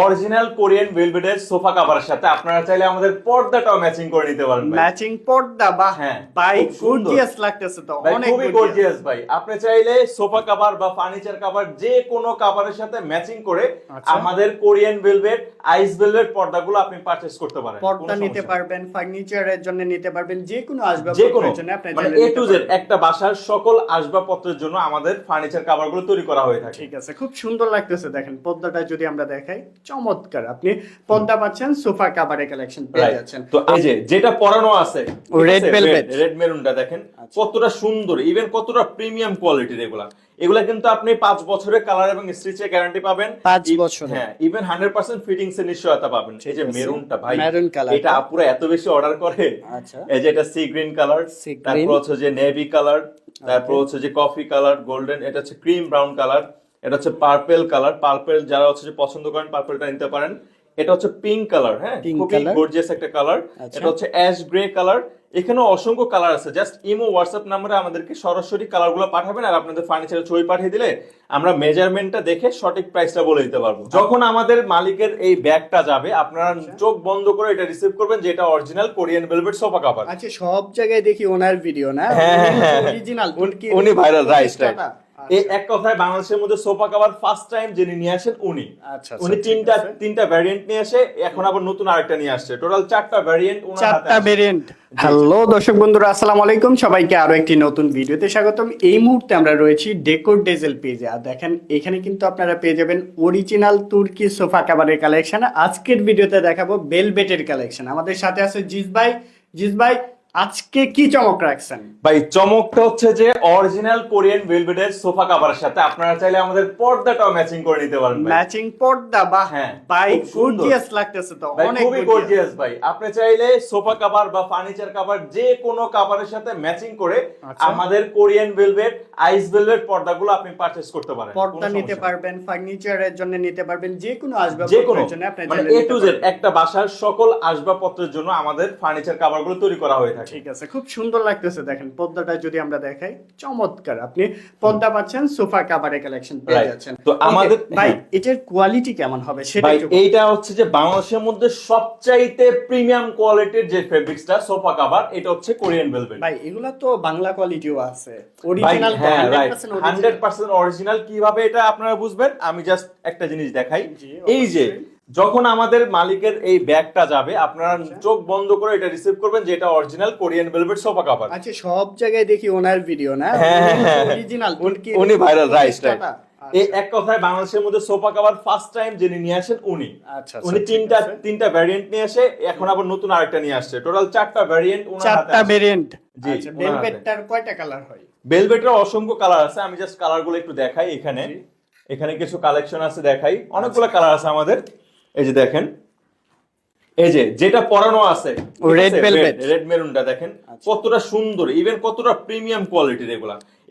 Original Korean ভেলভেটের sofa কভারের সাথে আপনারা চাইলে আমাদের পর্দাটাও ম্যাচিং করে নিতে পারেন ভাই। ম্যাচিং পর্দা বাহ হ্যাঁ, ভাই খুব সুন্দর। গর্জিয়াস লাগতেছে তো ভাই অনেক খুবই গর্জিয়াস ভাই। আপনি চাইলে সোফা কভার বা ফার্নিচার কভার যে কোনো কভারের সাথে ম্যাচিং করে আচ্ছা। আমাদের কোরিয়ান ভেলভেট, আইস ভেলভেট পর্দাগুলো আপনি পারচেজ করতে পারেন। পর্দা নিতে পারবেন, ফার্নিচারের জন্য নিতে পারবেন, যে কোনো যে কোনো আসবাবপত্রের জন্য আপনি মানে চাইলে এ নিতে টু জেড পারবেন। একটা বাসার সকল আসবাবপত্রের জন্য আমাদের ফার্নিচার কভারগুলো তৈরি করা হয়ে থাকে। ঠিক আছে, খুব সুন্দর লাগতেছে। দেখেন পর্দাটা যদি আমরা দেখাই, চমৎকার। আপনি পর্দা পাচ্ছেন, সোফা কাভারের কালেকশন পেয়ে Right. যাচ্ছেন। তো এই যে যেটা পরানো আছে Red velvet। রেড মেরুনটা দেখেন আচ্ছা। কতটা সুন্দর, ইভেন কতটা প্রিমিয়াম কোয়ালিটির এগুলা। এগুলা কিন্তু আপনি 5 বছরের কালার এবং স্টিচের গ্যারান্টি পাবেন। 5 বছরের। হ্যাঁ, ইভেন 100% ফিটিংস এর নিশ্চয়তা পাবেন। এই যে আছে। মেরুনটা ভাই, মেরুন কালার। এটা আপুরা এত বেশি অর্ডার করে। আচ্ছা। এই যে এটা sea green colour, Sea green। তারপর হচ্ছে যে নেভি কালার, তারপর হচ্ছে যে কফি কালার, গোল্ডেন, এটা হচ্ছে ক্রিম ব্রাউন কালার, এটা হচ্ছে পার্পল কালার। পার্পল যারা হচ্ছে যে পছন্দ করেন পার্পলটা নিতে পারেন। এটা হচ্ছে পিঙ্ক কালার, হ্যাঁ Pink খুবই color। গর্জিয়াস একটা কালার। আচ্ছা। এটা হচ্ছে অ্যাশ গ্রে কালার। এখানে অসংখ্য কালার আছে। জাস্ট ইমো হোয়াটসঅ্যাপ নাম্বারে আমাদেরকে সরাসরি কালারগুলো পাঠাবেন, আর আপনাদের ফার্নিচারের ছবি পাঠিয়ে দিলে আমরা মেজারমেন্টটা দেখে সঠিক প্রাইসটা বলে দিতে পারবো। যখন আমাদের মালিকের এই ব্যাগটা যাবে, আপনারা চোখ বন্ধ করে এটা রিসিভ করবেন যে এটা original Korean velvet sofa cover. আচ্ছা, সব জায়গায় দেখি ওনার ভিডিও না, হ্যাঁ। অরিজিনাল উনি ভাইরাল, রাইট রাইট। আচ্ছা। এই এক কথায় বাংলাদেশের মধ্যে সোফা কভার ফার্স্ট টাইম যিনি নিয়ে আসেন উনি। আচ্ছা, উনি ঠিক আছে। তিনটা ভ্যারিয়েন্ট নিয়ে আসে, এখন আবার নতুন আরেকটা নিয়ে আসছে। টোটাল 4টা ভ্যারিয়েন্ট ওনার হাতে চারটা আছে। ভেরিয়েন্ট। হ্যালো দর্শক বন্ধুরা, আসসালামু আলাইকুম। সবাইকে আরো একটি নতুন ভিডিওতে স্বাগতম। এই মুহূর্তে আমরা রয়েছি ডেকোর ডেজেল পেজে। আর দেখেন এখানে কিন্তু আপনারা পেয়ে যাবেন অরিজিনাল তুর্কি সোফা কাভারের কালেকশন। আজকের ভিডিওতে দেখাবো বেলভেটের কালেকশন। আমাদের সাথে আছে জিস ভাই। জিস ভাই, আজকে কি চমক রাখছেন? ভাই চমকটা হচ্ছে যে অরিজিনাল কোরিয়ান ভেলভেটের সোফা কভারের সাথে আপনারা চাইলে আমাদের পর্দাটাও ম্যাচিং করে নিতে পারেন ভাই। ম্যাচিং পর্দা বাহ হ্যাঁ, ভাই খুব সুন্দর। গর্জিয়াস লাগতেছে তো ভাই অনেক খুবই গর্জিয়াস ভাই। আপনি চাইলে সোফা কভার বা ফার্নিচার কভার যে কোনো কভারের সাথে ম্যাচিং করে আচ্ছা। আমাদের কোরিয়ান ভেলভেট, আইস ভেলভেট পর্দাগুলো আপনি পারচেজ করতে পারেন। পর্দা কোনো নিতে সমস্যা নেই। পারবেন, ফার্নিচারের জন্য নিতে পারবেন, যে কোনো যে কোনো আসবাবপত্রের জন্য আপনি মানে চাইলে এ নিতে টু জেড পারবেন। একটা বাসার সকল আসবাবপত্রের জন্য আমাদের ফার্নিচার কভারগুলো তৈরি করা হয়ে থাকে। ঠিক আছে, খুব সুন্দর লাগতেছে। দেখেন পর্দাটা যদি আমরা দেখাই, চমৎকার। আপনি পর্দা পাচ্ছেন, সোফা কাভারের কালেকশন পেয়ে Right. যাচ্ছেন। তো আমাদের Okay, ভাই এটার কোয়ালিটি কেমন হবে সেটা ভাই একটু বলুন। এইটা হচ্ছে যে বাংলাদেশের মধ্যে সবচাইতে প্রিমিয়াম কোয়ালিটির যে ফেব্রিক্সটা সোফা কভার, এটা হচ্ছে কোরিয়ান ভেলভেট। ভাই এগুলা তো বাংলা কোয়ালিটিও আছে, ভাই অরিজিনাল তো হ্যাঁ রাইট, 100% original। 100% অরিজিনাল। কিভাবে এটা আপনারা বুঝবেন, আমি জাস্ট একটা জিনিস দেখাই। জি, এই যে অবশ্যই। যখন আমাদের মালিকের এই ব্যাগটা যাবে, আপনারা চোখ বন্ধ করে এটা রিসিভ করবেন যে এটা original Korean velvet sofa cover. আচ্ছা, সব জায়গায় দেখি ওনার ভিডিও না, হ্যাঁ। অরিজিনাল উনি ভাইরাল, রাইট রাইট। এই এক কথায় বাংলাদেশের মধ্যে সোফা কভার ফার্স্ট টাইম যিনি নিয়ে আসেন উনি। আচ্ছা, উনি ঠিক আছে। তিনটা ভ্যারিয়েন্ট নিয়ে আসে, এখন আবার নতুন আরেকটা নিয়ে আসছে। টোটাল 4টা ভ্যারিয়েন্ট ওনার হাতে চারটা আছে। ভেরিয়েন্ট। জি, আচ্ছা, ওনার হাতে। ভেলভেটটার কয়টা কালার হয়? ভেলভেটের অসংখ্য কালার আছে, আমি জাস্ট কালারগুলো একটু দেখাই। এখানে কিছু কালেকশন আছে, দেখাই। অনেকগুলো কালার আছে আমাদের। এই যে দেখেন, এই যে যেটা পরানো আছে Red velvet। রেড মেরুনটা দেখেন কতটা সুন্দর, ইভেন কতটা প্রিমিয়াম কোয়ালিটির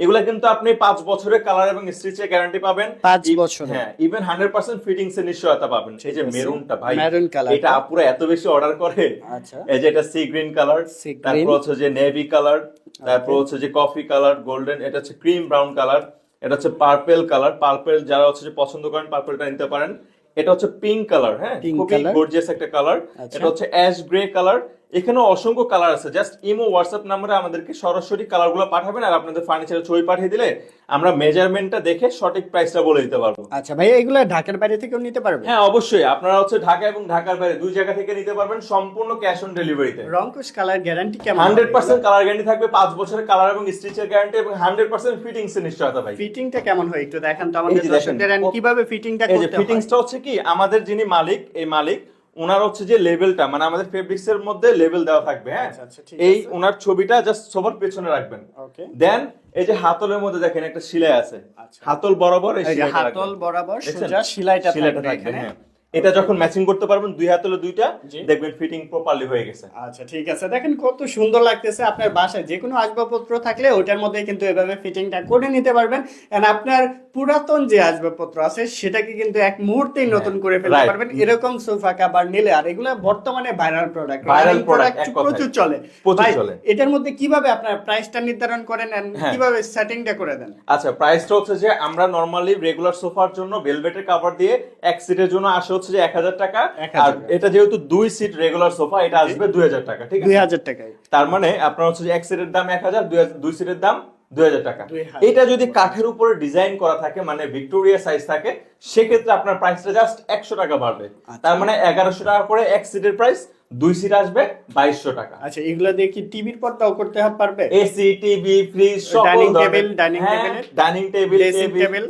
এগুলা কিন্তু আপনি 5 বছরের কালার এবং স্টিচের গ্যারান্টি পাবেন। 5 বছরের। হ্যাঁ, ইভেন 100% ফিটিংস এর নিশ্চয়তা পাবেন। এই যে মেরুনটা ভাই, মেরুন কালার। এটা আপুরা এত বেশি অর্ডার করে। আচ্ছা। এই যে এটা sea green colour, Sea green। তারপর হচ্ছে যে নেভি কালার, তারপর হচ্ছে যে কফি কালার, গোল্ডেন, এটা হচ্ছে ক্রিম ব্রাউন কালার, এটা হচ্ছে পার্পল কালার। পার্পল যারা হচ্ছে যে পছন্দ করেন পার্পলটা নিতে পারেন। এটা হচ্ছে পিঙ্ক কালার, হ্যাঁ Pink খুবই color। গর্জিয়াস একটা কালার। আচ্ছা। এটা হচ্ছে অ্যাশ গ্রে কালার। এখানে অসংখ্য কালার আছে। জাস্ট ইমো হোয়াটসঅ্যাপ নাম্বারে আমাদেরকে সরাসরি কালারগুলো পাঠাবেন, আর আপনাদের ফার্নিচারের ছবি পাঠিয়ে দিলে আমরা মেজারমেন্টটা দেখে সঠিক প্রাইসটা বলে দিতে পারবো। আচ্ছা ভাই, এগুলা ঢাকার বাইরে থেকেও নিতে পারবে? হ্যাঁ অবশ্যই, আপনারা হচ্ছে ঢাকা এবং ঢাকার বাইরে দুই জায়গা থেকে নিতে পারবেন, সম্পূর্ণ ক্যাশ অন ডেলিভারিতে। রংকুশ কালার গ্যারান্টি কেমন? 100% কালার গ্যারান্টি থাকবে, 5 বছরের কালার এবং স্টিচের গ্যারান্টি, এবং 100% ফিটিংস এর নিশ্চয়তা ভাই। ফিটিংটা কেমন হয় একটু দেখান তো এই আমাদের যে দেখেন, দর্শকদের, and কিভাবে ফিটিংটা এই যে করতে হয়? ফিটিংসটা হচ্ছে কি, আমাদের যিনি মালিক, এই মালিক ওনার হচ্ছে যে লেভেলটা, মানে আমাদের ফেব্রিক্স এর মধ্যে লেভেল দেওয়া থাকবে। হ্যাঁ, আচ্ছা, আচ্ছা, ঠিক এই আছে। ওনার ছবিটা জাস্ট সবার পেছনে রাখবেন। ওকে। দেন এই যে হাতলের মধ্যে দেখেন একটা সেলাই আছে। আচ্ছা। হাতল বরাবর এই এই যে সেলাইটা হাতল রাখবেন। বরাবর দেখছেন? সোজা সেলাইটা সেলাইটা থাকবে থাকবে, এখানে। হ্যাঁ। এটা যখন ম্যাচিং করতে পারবেন দুই হাতলে দুইটা, জি। দেখবেন ফিটিং প্রপারলি হয়ে গেছে। আচ্ছা, ঠিক আছে। দেখেন কত সুন্দর লাগতেছে। আপনার বাসায় যে কোনো আসবাবপত্র থাকলে ওটার মধ্যে কিন্তু এভাবে ফিটিংটা করে নিতে পারবেন। এন্ড আপনার পুরাতন যে আসবাবপত্র আছে সেটাকে কিন্তু এক মুহূর্তেই নতুন করে ফেলতে right। পারবেন এরকম সোফা কভার নিলে। আর এগুলা বর্তমানে ভাইরাল প্রোডাক্ট, Viral product, এক কথায়। প্রচুর চলে। প্রচুর ভাই, চলে। এটার মধ্যে কিভাবে আপনার প্রাইসটা নির্ধারণ করেন and হ্যাঁ। কিভাবে সেটিংটা করে দেন? আচ্ছা, প্রাইসটা হচ্ছে যে আমরা নরমালি রেগুলার সোফার জন্য ভেলভেটের কভার দিয়ে এক সিটের জন্য আসে হচ্ছে যে 1000 টাকা, 1000 আর টাকা। এটা যেহেতু 2 সিট রেগুলার সোফা, এটা আসবে 2000 টাকা, ঠিক আছে? 2000 টাকায়। তার মানে আপনার হচ্ছে যে এক সিটের দাম 1000, দুই সিটের দাম 2000 টাকা। 2000 এটা যদি কাঠের উপরে ডিজাইন করা থাকে, মানে ভিক্টোরিয়া সাইজ থাকে, সেক্ষেত্রে আপনার প্রাইসটা জাস্ট 100 টাকা বাড়বে। তার মানে 1100 টাকা করে এক সিটের প্রাইস, 2 সিট আসবে 2200 টাকা। আচ্ছা, এগুলো দিয়ে কি টিভির পর্দাও করতে পারবে? এসি, টিভি, ফ্রিজ, সকল Dining ধরনের, table, dining হ্যাঁ, table, dining table, dressing table,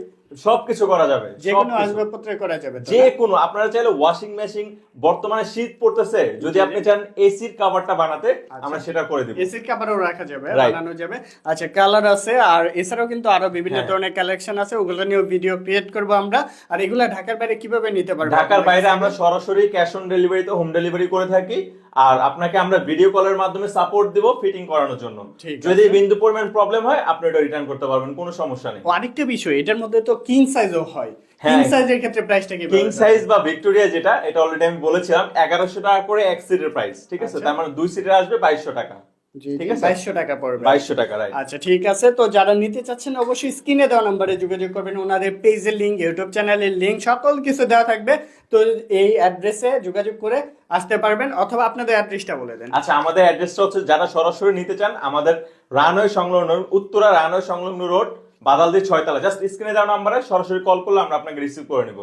সবকিছু করা যাবে। যে কোনো সবকিছু। আসবাবপত্রে করা যাবে তো যে না? কোনো, আপনারা চাইলে ওয়াশিং মেশিন, বর্তমানে শীত পড়তেছে, যদি আপনি চান এসির কভারটা বানাতে, আমরা সেটা করে দিব। এসির কাপড়ও রাখা যাবে, Right. বানানো যাবে। আচ্ছা, কালার আছে, আর এছাড়াও কিন্তু আরো বিভিন্ন হ্যাঁ। ধরনের কালেকশন আছে, ওগুলো নিয়েও ভিডিও ক্রিয়েট করব আমরা। আর এগুলা ঢাকার বাইরে কিভাবে নিতে পারবো? ঢাকার আপনার বাইরে কাছে? আমরা সরাসরি ক্যাশ অন ডেলিভারিতে হোম ডেলিভারি করে থাকি, আর আপনাকে আমরা ভিডিও কলের মাধ্যমে সাপোর্ট দিব ফিটিং করানোর জন্য। ঠিক আছে। যদি বিন্দু পরিমাণ প্রবলেম হয়, আপনি এটা রিটার্ন করতে পারবেন, কোনো সমস্যা নেই। ও, আরেকটা বিষয়, এটার মধ্যে তো কিং সাইজও হয়। কিং হ্যাঁ। সাইজের ক্ষেত্রে প্রাইসটা কি? কিং সাইজ বা ভিক্টোরিয়া যেটা, এটা অলরেডি আমি বলেছিলাম 1100 টাকা করে এক সিটের প্রাইস, ঠিক আছে? আচ্ছা। তার মানে 2 সিটের আসবে 2200 টাকা। ঠিক আছে? 2200 টাকা পড়বে। 2200 টাকা, রাইট। আচ্ছা, ঠিক আছে। তো যারা নিতে চাচ্ছেন অবশ্যই স্ক্রিনে দেওয়া নম্বরে যোগাযোগ করবেন, ওনাদের পেজের লিংক, ইউটিউব চ্যানেলের লিংক, সকল কিছু দেওয়া থাকবে। তো এই অ্যাড্রেসে যোগাযোগ করে আসতে পারবেন, অথবা আপনাদের অ্যাড্রেসটা বলে দেন। আচ্ছা, আমাদের অ্যাড্রেসটা হচ্ছে, যারা সরাসরি নিতে চান, আমাদের রানওয়ে সংলগ্ন, উত্তরা রানওয়ে সংলগ্ন রোড, বাদালদি 6 তলা। জাস্ট স্ক্রিনে দেওয়া নম্বরে সরাসরি কল করলে আমরা আপনাকে রিসিভ করে নিব।